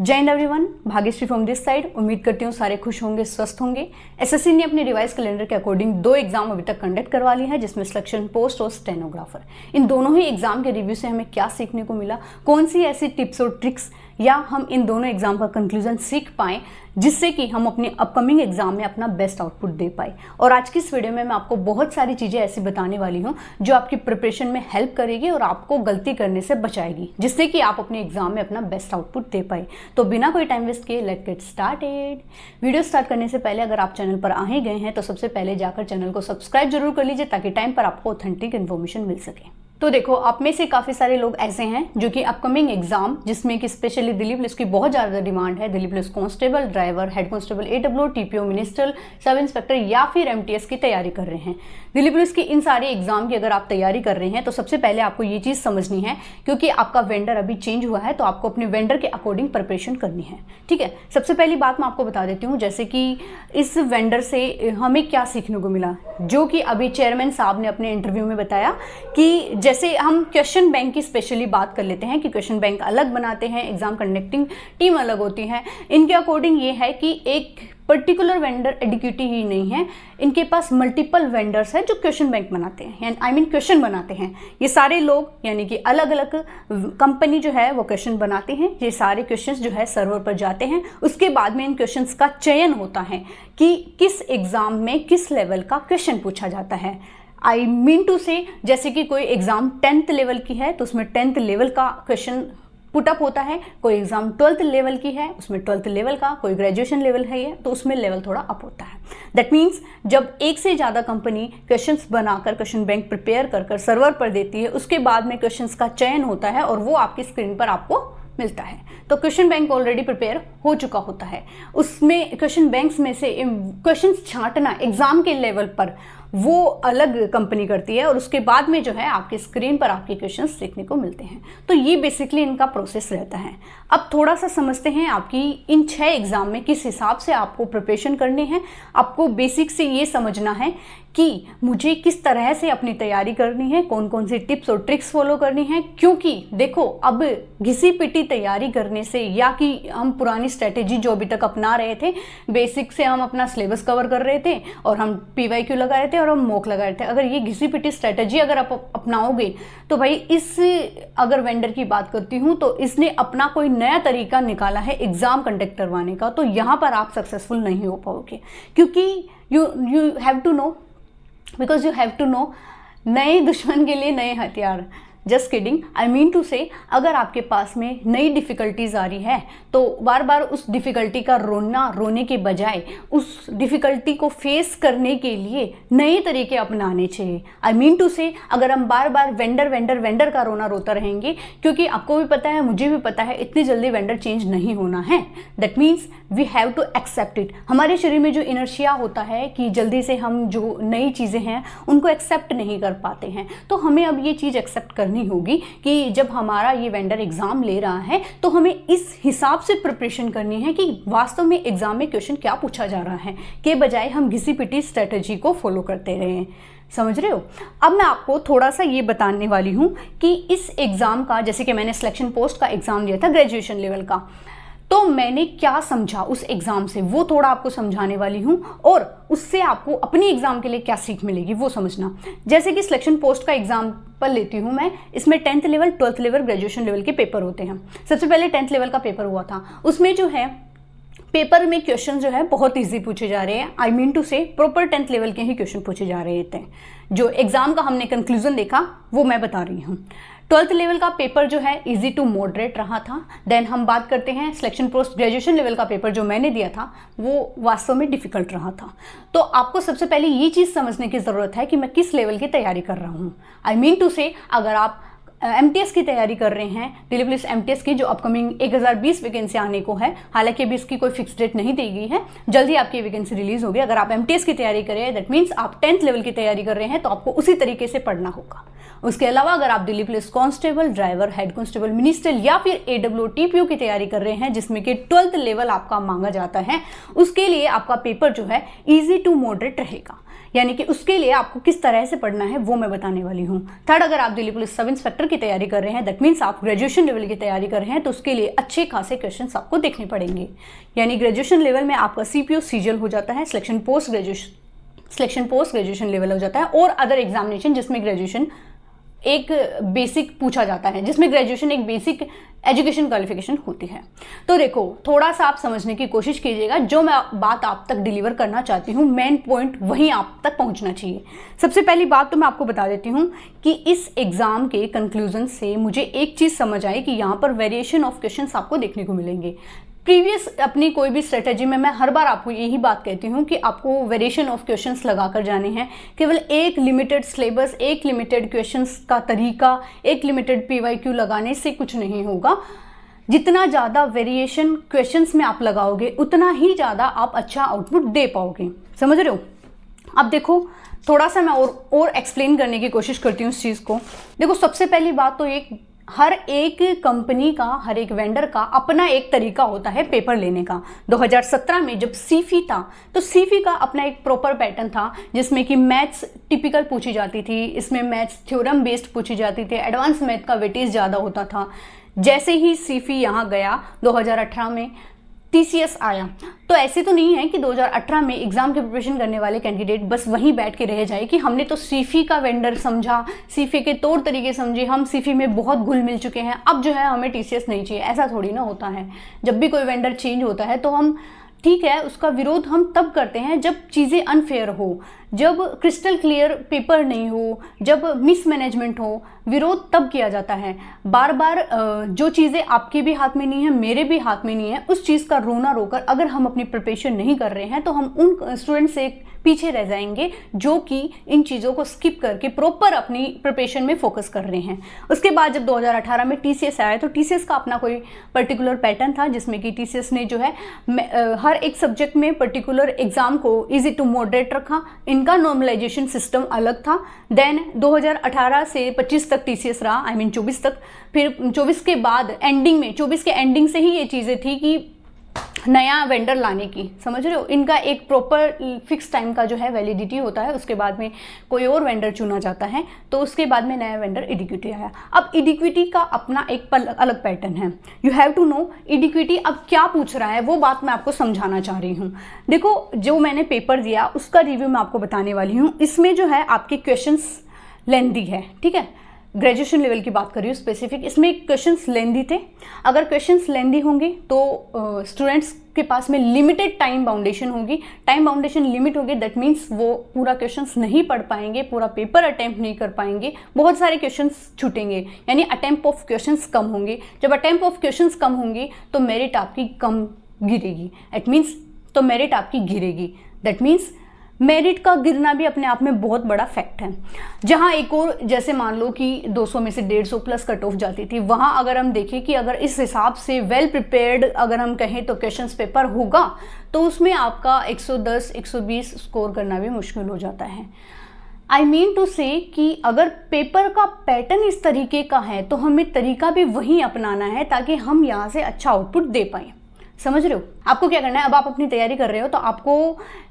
जय Hind everyone, Bhagyashree from this side. उम्मीद करती हूँ सारे खुश होंगे, स्वस्थ होंगे। एसएससी ने अपने रिवाइज कैलेंडर के अकॉर्डिंग 2 एग्जाम अभी तक कंडक्ट करवा ली है, जिसमें सिलेक्शन पोस्ट और स्टेनोग्राफर। इन दोनों ही एग्जाम के रिव्यू से हमें क्या सीखने को मिला, कौन सी ऐसी टिप्स और ट्रिक्स या हम इन दोनों एग्जाम का कंक्लूजन सीख पाएं जिससे कि हम अपने अपकमिंग एग्जाम में अपना बेस्ट आउटपुट दे पाए। और आज की इस वीडियो में मैं आपको बहुत सारी चीज़ें ऐसी बताने वाली हूँ जो आपकी प्रिपरेशन में हेल्प करेगी और आपको गलती करने से बचाएगी, जिससे कि आप अपने एग्जाम में अपना बेस्ट आउटपुट दे पाए। तो बिना कोई टाइम वेस्ट किए let's get started. Video start करने से पहले अगर आप चैनल पर आ ही गए हैं तो सबसे पहले जाकर चैनल को सब्सक्राइब जरूर कर लीजिए ताकि टाइम पर आपको ऑथेंटिक इन्फॉर्मेशन मिल सके। तो देखो, आप में से काफ़ी सारे लोग ऐसे हैं जो कि अपकमिंग एग्जाम, जिसमें कि स्पेशली दिल्ली पुलिस की बहुत ज़्यादा डिमांड है, Delhi police constable, driver, head constable, AWO, TPO, minister, sub inspector या फिर MTS की तैयारी कर रहे हैं। दिल्ली पुलिस की इन सारे एग्जाम की अगर आप तैयारी कर रहे हैं तो सबसे पहले आपको ये चीज़ समझनी है, क्योंकि आपका वेंडर अभी चेंज हुआ है तो आपको अपने वेंडर के अकॉर्डिंग प्रिपरेशन करनी है। ठीक है, सबसे पहली बात मैं आपको बता देती हूँ, जैसे कि इस वेंडर से हमें क्या सीखने को मिला, जो कि अभी चेयरमैन साहब ने अपने इंटरव्यू में बताया कि जैसे हम क्वेश्चन बैंक की स्पेशली बात कर लेते हैं कि क्वेश्चन बैंक अलग बनाते हैं, एग्जाम कंडक्टिंग टीम अलग होती है। इनके अकॉर्डिंग ये है कि एक पर्टिकुलर वेंडर एडिक्यूटी ही नहीं है, इनके पास मल्टीपल वेंडर्स है जो क्वेश्चन बैंक बनाते हैं, क्वेश्चन बनाते हैं। ये सारे लोग यानी कि अलग अलग कंपनी जो है वो क्वेश्चन बनाते हैं। ये सारे क्वेश्चंस जो है सर्वर पर जाते हैं, उसके बाद में इन क्वेश्चंस का चयन होता है कि किस एग्जाम में किस लेवल का क्वेश्चन पूछा जाता है। आई मीन टू से, जैसे कि कोई एग्जाम 10th लेवल की है तो उसमें 10th लेवल का क्वेश्चन पुटअप होता है, कोई एग्जाम 12th लेवल की है उसमें 12th लेवल का, कोई ग्रेजुएशन लेवल है ये तो उसमें लेवल थोड़ा अप होता है। दैट मीन्स जब एक से ज़्यादा कंपनी क्वेश्चंस बनाकर क्वेश्चन बैंक प्रिपेयर कर सर्वर पर देती है, उसके बाद में क्वेश्चंस का चयन होता है और वो आपकी स्क्रीन पर आपको मिलता है। तो क्वेश्चन बैंक ऑलरेडी प्रिपेयर हो चुका होता है, उसमें क्वेश्चन बैंक्स में से क्वेश्चंस छांटना एग्जाम के लेवल पर वो अलग कंपनी करती है और उसके बाद में जो है आपकी स्क्रीन पर आपके क्वेश्चंस देखने को मिलते हैं। तो ये बेसिकली इनका प्रोसेस रहता है। अब थोड़ा सा समझते हैं आपकी इन 6 एग्जाम में किस हिसाब से आपको प्रिपरेशन करनी है। आपको बेसिक से ये समझना है कि मुझे किस तरह से अपनी तैयारी करनी है, कौन कौन सी टिप्स और ट्रिक्स फॉलो करनी है। क्योंकि देखो, अब घिसी पिटी तैयारी करने से या कि हम पुरानी स्ट्रेटेजी जो अभी तक अपना रहे थे, बेसिक से हम अपना सिलेबस कवर कर रहे थे और हम PYQ लगा रहे थे और हम मॉक लगा रहे थे, अगर ये घिसी पिटी स्ट्रेटेजी अगर आप अपनाओगे तो भाई इस अगर वेंडर की बात करती हूँ तो इसने अपना कोई नया तरीका निकाला है एग्जाम कंडक्ट करवाने का, तो यहाँ पर आप सक्सेसफुल नहीं हो पाओगे। क्योंकि you have to know, because you have to know, नए दुश्मन के लिए नए हथियार। Just kidding, I mean to say, अगर आपके पास में नई डिफ़िकल्टीज आ रही है तो बार बार उस डिफ़िकल्टी का रोने के बजाय उस डिफ़िकल्टी को फेस करने के लिए नए तरीके अपनाने चाहिए। आई मीन टू से, अगर हम बार बार वेंडर का रोना रोता रहेंगे, क्योंकि आपको भी पता है मुझे भी पता है इतनी जल्दी वेंडर चेंज नहीं होना है। That means we have to accept it. हमारे शरीर में जो इनर्शिया होता है कि जल्दी से हम जो नई चीज़ें हैं उनको एक्सेप्ट नहीं कर पाते हैं, तो हमें अब ये चीज़ एक्सेप्ट करनी होगी कि जब हमारा ये वेंडर एग्जाम ले रहा है तो हमें इस हिसाब से प्रिपरेशन करनी है कि वास्तव में एग्जाम में क्वेश्चन क्या पूछा जा रहा है, के बजाय हम घिसी पिटी स्ट्रेटेजी को फॉलो करते रहे। समझ रहे हो? अब मैं आपको थोड़ा सा ये बताने वाली हूँ कि इस एग्जाम का, जैसे कि मैंने सिलेक्शन पोस्ट का एग्जाम दिया था ग्रेजुएशन लेवल का, तो मैंने क्या समझा उस एग्जाम से वो थोड़ा आपको समझाने वाली हूँ और उससे आपको अपनी एग्जाम के लिए क्या सीख मिलेगी वो समझना। जैसे कि सिलेक्शन पोस्ट का एग्जाम्पल लेती हूँ मैं, इसमें 10th level, 12th level, graduation level के पेपर होते हैं। सबसे पहले 10th लेवल का पेपर हुआ था, उसमें जो है पेपर में क्वेश्चन जो है बहुत इजी पूछे जा रहे हैं। आई मीन टू से प्रॉपर 10th लेवल के ही क्वेश्चन पूछे जा रहे थे। जो एग्जाम का हमने कंक्लूजन देखा वो मैं बता रही हूँ। 12th लेवल का पेपर जो है इजी टू मॉडरेट रहा था। देन हम बात करते हैं सिलेक्शन पोस्ट ग्रेजुएशन लेवल का पेपर जो मैंने दिया था वो वास्तव में डिफिकल्ट रहा था। तो आपको सबसे पहले ये चीज़ समझने की ज़रूरत है कि मैं किस लेवल की तैयारी कर रहा हूँ। आई मीन टू से, अगर आप MTS की तैयारी कर रहे हैं, दिल्ली पुलिस MTS की जो अपकमिंग 1020 वैकेंसी आने को है, हालांकि अभी इसकी कोई फिक्स डेट नहीं दी गई है, जल्दी आपकी वैकेंसी रिलीज होगी। अगर आप MTS की तैयारी कर रहे हैं, दैट मीन्स आप 10th लेवल की तैयारी कर रहे हैं, तो आपको उसी तरीके से पढ़ना होगा। उसके अलावा अगर आप Delhi police constable, driver, head constable, minister या फिर AWO TPO की तैयारी कर रहे हैं, जिसमें कि 12th लेवल आपका मांगा जाता है, उसके लिए आपका पेपर जो है ईजी टू मॉडरेट रहेगा। यानी कि उसके लिए आपको किस तरह से पढ़ना है वो मैं बताने वाली हूँ। थर्ड, अगर आप दिल्ली पुलिस सब इंस्पेक्टर की तैयारी कर रहे हैं, दैट मीन्स आप ग्रेजुएशन लेवल की तैयारी कर रहे हैं, तो उसके लिए अच्छे खासे क्वेश्चन आपको देखने पड़ेंगे। यानी ग्रेजुएशन लेवल में आपका CPO सीजल हो जाता है, सिलेक्शन पोस्ट ग्रेजुएशन लेवल हो जाता है, और अदर एग्जामिनेशन जिसमें ग्रेजुएशन एक बेसिक पूछा जाता है, जिसमें ग्रेजुएशन एक बेसिक एजुकेशन क्वालिफिकेशन होती है। तो देखो, थोड़ा सा आप समझने की कोशिश कीजिएगा, जो मैं बात आप तक डिलीवर करना चाहती हूँ, मेन पॉइंट वहीं आप तक पहुँचना चाहिए। सबसे पहली बात तो मैं आपको बता देती हूँ कि इस एग्जाम के कंक्लूजन से मुझे एक चीज़ समझ आई कि यहाँ पर वेरिएशन ऑफ क्वेश्चंस आपको देखने को मिलेंगे। प्रीवियस अपनी कोई भी स्ट्रेटेजी में मैं हर बार आपको यही बात कहती हूँ कि आपको वेरिएशन ऑफ क्वेश्चंस लगाकर जाने हैं। केवल एक लिमिटेड सिलेबस, एक लिमिटेड क्वेश्चंस का तरीका, एक लिमिटेड PYQ लगाने से कुछ नहीं होगा। जितना ज़्यादा वेरिएशन क्वेश्चंस में आप लगाओगे, उतना ही ज़्यादा आप अच्छा आउटपुट दे पाओगे। समझ रहे हो? अब देखो, थोड़ा सा मैं और एक्सप्लेन करने की कोशिश करती हूँ इस चीज़ को। देखो, सबसे पहली बात तो हर एक कंपनी का, हर एक वेंडर का अपना एक तरीका होता है पेपर लेने का। 2017 में जब सीफी था, तो सीफी का अपना एक प्रॉपर पैटर्न था, जिसमें कि मैथ्स टिपिकल पूछी जाती थी, इसमें मैथ्स थ्योरम बेस्ड पूछी जाती थी, एडवांस मैथ का वेटेज ज़्यादा होता था। जैसे ही सीफी यहाँ गया 2018 में, TCS आया, तो ऐसे तो नहीं है कि 2018 में एग्जाम की प्रिपरेशन करने वाले कैंडिडेट बस वहीं बैठ के रह जाए कि हमने तो सीफी का वेंडर समझा, सीफी के तौर तरीके समझे, हम सीफी में बहुत घुल मिल चुके हैं, अब जो है हमें TCS नहीं चाहिए। ऐसा थोड़ी ना होता है। जब भी कोई वेंडर चेंज होता है तो हम, ठीक है, उसका विरोध हम तब करते हैं जब चीज़ें अनफेयर हो, जब क्रिस्टल क्लियर पेपर नहीं हो, जब मिसमैनेजमेंट हो, विरोध तब किया जाता है। बार बार जो चीज़ें आपके भी हाथ में नहीं है, मेरे भी हाथ में नहीं है, उस चीज़ का रोना रोकर अगर हम अपनी प्रिपरेशन नहीं कर रहे हैं तो हम उन स्टूडेंट से पीछे रह जाएंगे जो कि इन चीज़ों को स्किप करके प्रॉपर अपनी प्रिपरेशन में फोकस कर रहे हैं। उसके बाद जब 2018 में TCS आया, तो TCS का अपना कोई पर्टिकुलर पैटर्न था, जिसमें कि TCS ने जो है हर एक सब्जेक्ट में पर्टिकुलर एग्जाम को ईजी टू मॉडरेट रखा। इनका नॉर्मलाइजेशन सिस्टम अलग था। देन 2018 से 25 तक TCS रहा, आई मीन 24 तक। फिर 24 के बाद एंडिंग में, 24 के एंडिंग से ही ये चीज़ें थी कि नया वेंडर लाने की। समझ रहे हो? इनका एक प्रॉपर फिक्स टाइम का जो है वैलिडिटी होता है, उसके बाद में कोई और वेंडर चुना जाता है, तो उसके बाद में नया वेंडर इडिक्विटी आया। अब इडिक्विटी का अपना एक अलग पैटर्न है। यू हैव टू नो इडिक्विटी अब क्या पूछ रहा है, वो बात मैं आपको समझाना चाह रही हूँ। देखो, जो मैंने पेपर दिया उसका रिव्यू मैं आपको बताने वाली हूँ। इसमें जो है आपके क्वेश्चंस लेंथी है, ठीक है, ग्रेजुएशन लेवल की बात कर रही हूँ स्पेसिफिक। इसमें क्वेश्चंस लेंदी थे। अगर क्वेश्चंस लेंदी होंगे तो स्टूडेंट्स के पास में लिमिटेड टाइम बाउंडेशन होगी। टाइम बाउंडेशन लिमिट होगी, दैट मीन्स वो पूरा क्वेश्चंस नहीं पढ़ पाएंगे, पूरा पेपर अटेम्प्ट नहीं कर पाएंगे, बहुत सारे क्वेश्चंस छूटेंगे, यानी अटेम्प्ट ऑफ क्वेश्चंस कम होंगे। जब अटेम्प्ट ऑफ क्वेश्चंस कम होंगे तो मेरिट आपकी कम गिरेगी, इट मीन्स तो मेरिट आपकी गिरेगी। दैट मीन्स मेरिट का गिरना भी अपने आप में बहुत बड़ा फैक्ट है। जहां एक और, जैसे मान लो कि 200 में से 150 प्लस कट ऑफ जाती थी, वहां अगर हम देखें कि अगर इस हिसाब से वेल प्रिपेयर्ड अगर हम कहें तो क्वेश्चंस पेपर होगा, तो उसमें आपका 110 120 स्कोर करना भी मुश्किल हो जाता है। आई मीन टू से कि अगर पेपर का पैटर्न इस तरीके का है तो हमें तरीका भी वही अपनाना है ताकि हम यहाँ से अच्छा आउटपुट दे पाएँ। समझ रहे हो? आपको क्या करना है, अब आप अपनी तैयारी कर रहे हो तो आपको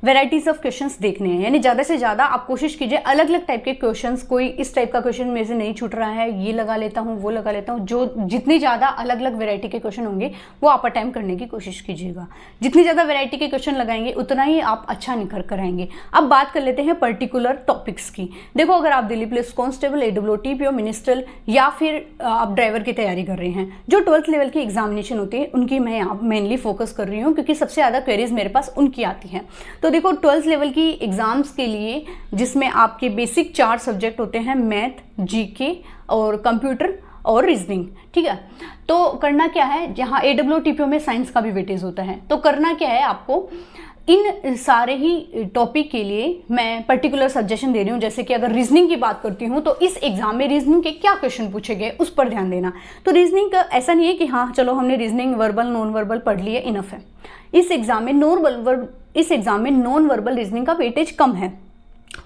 वेराइटीज ऑफ क्वेश्चंस देखने हैं, यानी ज़्यादा से ज़्यादा आप कोशिश कीजिए अलग अलग टाइप के क्वेश्चंस, कोई इस टाइप का क्वेश्चन मेरे से नहीं छूट रहा है, ये लगा लेता हूँ, वो लगा लेता हूँ। जो जितनी ज़्यादा अलग अलग वेराइटी के क्वेश्चन होंगे वो आप अटेम्प्ट करने की कोशिश कीजिएगा। जितनी ज़्यादा वेराइटी के क्वेश्चन लगाएंगे उतना ही आप अच्छा निखर कर आएंगे। अब बात कर लेते हैं पर्टिकुलर टॉपिक्स की। देखो, अगर आप Delhi police constable, AWTPO, minstrel या फिर आप ड्राइवर की तैयारी कर रहे हैं, जो 12th लेवल की एग्जामिनेशन होती है उनकी मैं यहाँ मेनली फोकस कर रही हूँ, क्योंकि सबसे ज़्यादा क्वेरीज मेरे पास उनकी आती हैं। तो देखो, 12th लेवल की एग्जाम्स के लिए जिसमें आपके बेसिक 4 सब्जेक्ट होते हैं, मैथ, GK और कंप्यूटर और रीजनिंग, ठीक है। तो करना क्या है, जहाँ AWTPO में साइंस का भी वेटेज होता है, तो करना क्या है आपको, इन सारे ही टॉपिक के लिए मैं पर्टिकुलर सजेशन दे रही हूँ। जैसे कि अगर रीजनिंग की बात करती हूँ तो इस एग्जाम में रीजनिंग के क्या क्वेश्चन पूछे गए उस पर ध्यान देना। तो रीजनिंग का ऐसा नहीं है कि हाँ चलो हमने रीजनिंग वर्बल नॉन वर्बल पढ़ लिया, इनफ है। इस एग्जाम में नॉन वर्बल रीजनिंग का वेटेज कम है,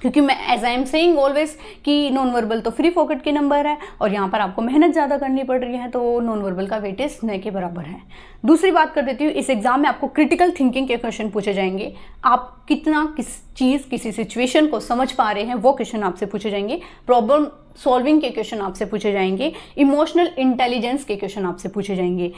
क्योंकि मैं as I am saying always कि नॉन वर्बल तो फ्री पॉकेट के नंबर है और यहाँ पर आपको मेहनत ज़्यादा करनी पड़ रही है, तो नॉन वर्बल का वेटेज न के बराबर है। दूसरी बात कर देती हूँ, इस एग्जाम में आपको क्रिटिकल थिंकिंग के क्वेश्चन पूछे जाएंगे। आप कितना किसी सिचुएशन को समझ पा रहे हैं वो क्वेश्चन आपसे पूछे जाएंगे। प्रॉब्लम सॉल्विंग के क्वेश्चन आपसे पूछे जाएंगे। इमोशनल इंटेलिजेंस के क्वेश्चन आपसे पूछे जाएंगे।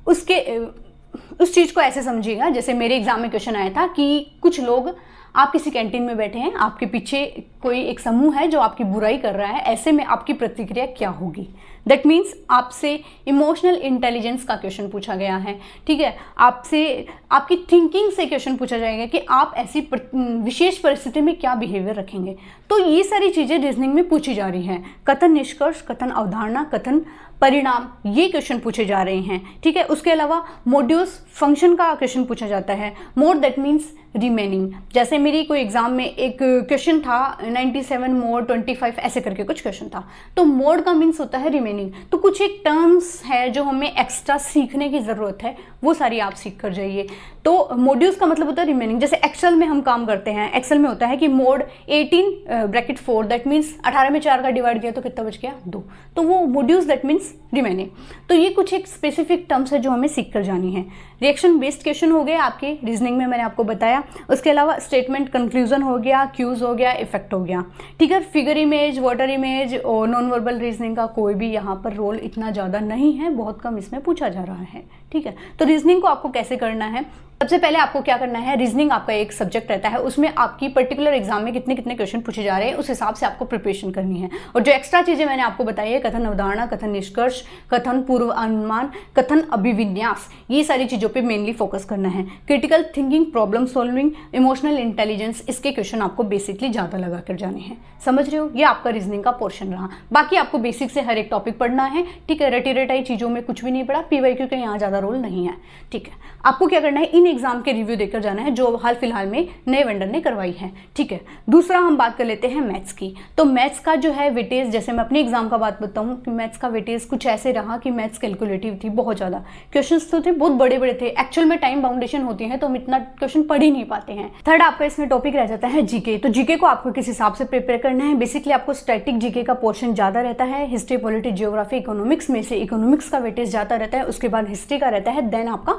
उस चीज़ को ऐसे समझिएगा, जैसे मेरे एग्जाम में क्वेश्चन आया था कि कुछ लोग, आप किसी कैंटीन में बैठे हैं, आपके पीछे कोई एक समूह है जो आपकी बुराई कर रहा है, ऐसे में आपकी प्रतिक्रिया क्या होगी। दैट मीन्स आपसे इमोशनल इंटेलिजेंस का क्वेश्चन पूछा गया है। ठीक है, आपसे आपकी थिंकिंग से क्वेश्चन पूछा जाएगा कि आप ऐसी विशेष परिस्थिति में क्या बिहेवियर रखेंगे। तो ये सारी चीज़ें रीजनिंग में पूछी जा रही हैं। कथन निष्कर्ष, कथन अवधारणा, कथन परिणाम, ये क्वेश्चन पूछे जा रहे हैं। ठीक है, उसके अलावा मॉड्यूल्स फंक्शन का क्वेश्चन पूछा जाता है। मोड दैट मीन्स रिमेनिंग, जैसे मेरी कोई एग्जाम में एक क्वेश्चन था 97 मोड 25 ऐसे करके कुछ क्वेश्चन था, तो मोड का मीन्स होता है रिमेनिंग। तो कुछ एक टर्म्स है जो हमें एक्स्ट्रा सीखने की ज़रूरत है, वो सारी आप सीख कर जाइए। तो मॉड्यूल्स का मतलब होता है रिमेनिंग। जैसे एक्सेल में हम काम करते हैं, एक्सेल में होता है कि मोड 18 ब्रैकेट 4 दैट मीन्स 18 में 4 का डिवाइड किया तो कितना बच गया 2, तो वो मॉड्यूल्स दैट मीन्स रिमेनिंग। तो ये कुछ एक स्पेसिफिक टर्म्स है जो हमें सीख कर जानी है। रिएक्शन बेस्ड क्वेश्चन हो गए आपके रीजनिंग में, मैंने आपको बताया। उसके अलावा स्टेटमेंट कंक्लूजन हो गया, क्यूज हो गया, इफेक्ट हो गया। ठीक है, फिगर इमेज, वाटर इमेज और नॉन वर्बल रीजनिंग का कोई भी यहाँ पर रोल इतना ज़्यादा नहीं है, बहुत कम इसमें पूछा जा रहा है। ठीक है, तो रीजनिंग को आपको कैसे करना है, सबसे पहले आपको क्या करना है, रीजनिंग आपका एक सब्जेक्ट रहता है, उसमें आपकी पर्टिकुलर एग्जाम में कितने कितने क्वेश्चन पूछे जा रहे हैं उस हिसाब से आपको प्रिपरेशन करनी है। और जो एक्स्ट्रा चीज़ें मैंने आपको बताई है, कथन अवधारणा, कथन निष्कर्ष, कथन पूर्व अनुमान, कथन अभिविन्यास, ये सारी चीज़ों पे मेनली फोकस करना है। Critical thinking, problem solving, emotional intelligence, इसके क्वेश्चन आपको बेसिकली ज़्यादा लगा कर जाने हैं। समझ रहे हो, ये आपका रीजनिंग का पोर्शन रहा। बाकी आपको बेसिक से हर एक टॉपिक पढ़ना है। ठीक है, रटी रटाई चीज़ों में कुछ भी नहीं पढ़ा, PYQ का यहाँ ज़्यादा रोल नहीं है। ठीक है, आपको क्या करना है, इन एग्जाम के रिव्यू देकर जाना है जो हाल फिलहाल में नए वेंडर ने करवाई है। ठीक है, दूसरा हम बात कर लेते हैं मैथ्स की। तो मैथ्स का जो है वेटेज, जैसे मैं अपने एग्जाम का बात बताऊं कि मैथ्स का वेटेज कुछ ऐसे रहा कि मैथ्स कैलकुलेटिव थी, बहुत ज़्यादा क्वेश्चंस तो थे, बहुत बड़े बड़े थे। एक्चुअल में टाइम बाउंडेशन होती है तो हम इतना क्वेश्चन पढ़ ही नहीं पाते हैं। थर्ड आपका इसमें टॉपिक रह जाता है जीके। तो जीके को आपको किस हिसाब से प्रिपेयर करना है, बेसिकली आपको स्टैटिक जीके का पोर्शन ज़्यादा रहता है। हिस्ट्री, पॉलिटी, जियोग्राफी, इकोनॉमिक्स में से इकोनॉमिक्स का वेटेज ज़्यादा रहता है, उसके बाद हिस्ट्री का रहता है, देन आपका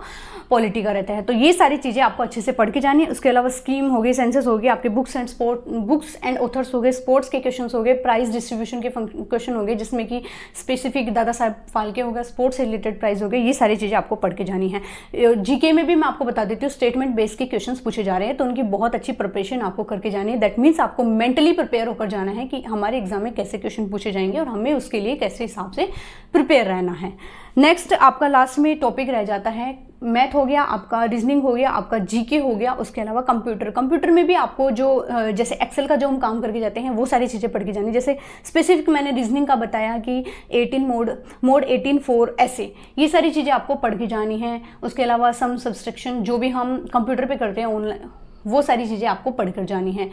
पॉलिटी का रहता है। तो ये सारी चीज़ें आपको अच्छे से पढ़ के जानी है। उसके अलावा स्कीम हो गई, सेंसस हो गई, आपके बुक्स एंड ऑथर्स हो गए, स्पोर्ट्स के क्वेश्चन हो गए, प्राइज डिस्ट्रीब्यूशन के क्वेश्चन हो गए, जिसमें कि स्पेसिफिक दादा साहब फाल्के हो गया, स्पोर्ट्स से रिलेटेड प्राइज हो गए, ये सारी चीज़ें आपको पढ़ के जानी है। जीके में भी मैं आपको बता देती हूँ, स्टेटमेंट बेस्ड के क्वेश्चन पूछे जा रहे हैं, तो उनकी बहुत अच्छी प्रिपरेशन आपको करके जानी है। दैट मीन्स आपको मेंटली प्रिपेयर होकर जाना है कि हमारे एग्जाम में कैसे क्वेश्चन पूछे जाएंगे और हमें उसके लिए कैसे हिसाब से प्रिपेयर रहना है। नेक्स्ट आपका लास्ट में टॉपिक रह जाता है मैथ हो गया, आपका रीजनिंग हो गया, आपका जीके हो गया, उसके अलावा कंप्यूटर में भी आपको जो जैसे एक्सेल का जो हम काम करके जाते हैं वो सारी चीज़ें पढ़ के जानी। जैसे स्पेसिफिक मैंने रीजनिंग का बताया कि 18 मोड 18 4 ऐसे, ये सारी चीज़ें आपको पढ़ के जानी है। उसके अलावा सम सब्सट्रैक्शन जो भी हम कंप्यूटर पे करते हैं ऑनलाइन, वो सारी चीज़ें आपको पढ़ कर जानी है।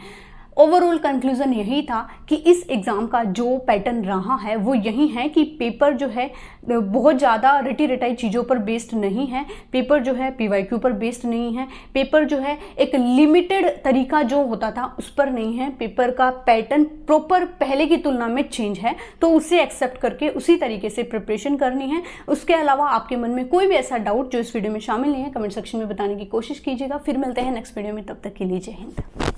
ओवरऑल कंक्लूजन यही था कि इस एग्ज़ाम का जो पैटर्न रहा है वो यही है कि पेपर जो है बहुत ज़्यादा रटी रटाई चीज़ों पर बेस्ड नहीं है। पेपर जो है PYQ पर बेस्ड नहीं है। पेपर जो है एक लिमिटेड तरीका जो होता था उस पर नहीं है। पेपर का पैटर्न प्रॉपर पहले की तुलना में चेंज है, तो उसे एक्सेप्ट करके उसी तरीके से प्रिपरेशन करनी है। उसके अलावा आपके मन में कोई भी ऐसा डाउट जो इस वीडियो में शामिल नहीं है, कमेंट सेक्शन में बताने की कोशिश कीजिएगा। फिर मिलते हैं नेक्स्ट वीडियो में, तब तक के लिए जय हिंद।